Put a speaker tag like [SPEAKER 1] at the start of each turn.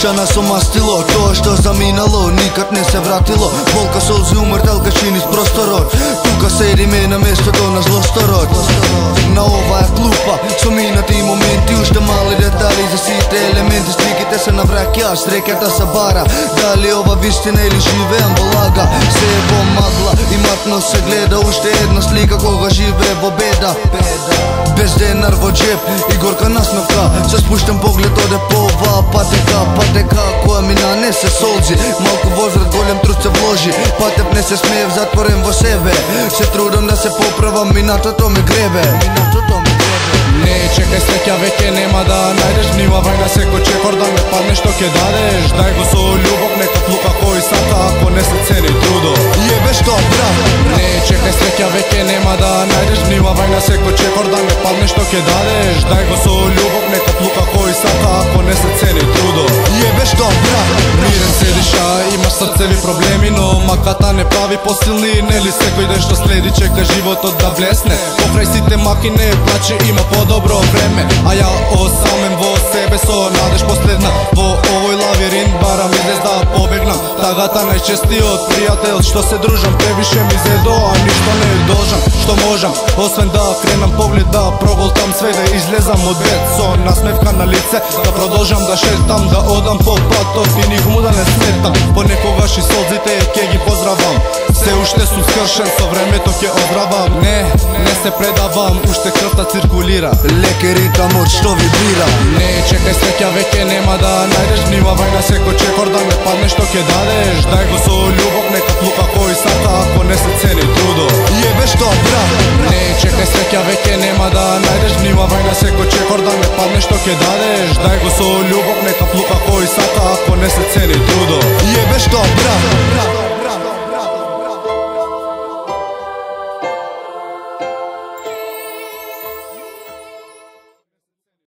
[SPEAKER 1] Пушана со мастило, тоа што заминало никад не се вратило. Болка, солзи, умртелка чини с просторот. Тука седиме на местото на злосторот. На оваа клупа со минати моменти, уште мали детали за сите елементи. Стриките се навраќаат, среќата се бара. Дали ова вистина или живеам во лага? Се е во магла и матно се гледа. Уште една слика кога живее во беда. Без денар во джеп и горка насновка. Се спуштам поглед, оде по оваа патека која мина не се солзи. Малку возраст, голем труд се вложи. Патев не се смеев, затворен во себе. Се трудам да се поправам, минатото ме гребе.
[SPEAKER 2] Не чекај среќа, веќе нема да најдеш. Внимавај на секој чекор да не паднеш, што ќе дадеш. Дај го со љубов, нека плука кој сака, ако не се цени трудо.
[SPEAKER 1] Јебе што брат.
[SPEAKER 2] Не чекај среќа, веќе нема да најдеш. Внимавај на секој чекор да не паднеш, што ќе дадеш. Дај го со љубов, нека плука кој сака, ако не се цени трудо.
[SPEAKER 1] Јебе што брат.
[SPEAKER 2] Мирен седиш, а имаш срцеви проблеми, но маката не прави посилни. Нели секој ден што следи чека животот да блесне. Покрај сите маки не плаче, има подобро време. А ја осамен во себе со надеж последна. Во овој лавиринт барам излез да побегнам. Тагата најчестиот пријател што се дружам. Превише ми зедо, а ништо не должам. Што можам, освен да кренам поглед, да проголтам све, да излезам од бед со насмевка на лице, да продолжам да шетам, да одам по патот и никому да не сметам. Понекогаш и солзите ќе ги поздравам. Се уште сум скршен, со времето ќе оздравам. Не се предавам, уште крвта циркулира.
[SPEAKER 1] Леки ритам од што вибрира.
[SPEAKER 2] Не чекај среќа, веќе нема да најдеш. Внимавај на секој чекор да не паднеш, што ќе дадеш. Дај го со љубов, нека плука кој сака, ако не се цени трудо.
[SPEAKER 1] Јебе што брат.
[SPEAKER 2] Не чекај среќа, веќе нема да најдеш. Внимавај на секој чекор да не паднеш, што ќе дадеш. Дај го со љубов, нека плука кој сака, ако не се цени трудо.
[SPEAKER 1] Јебе што брат.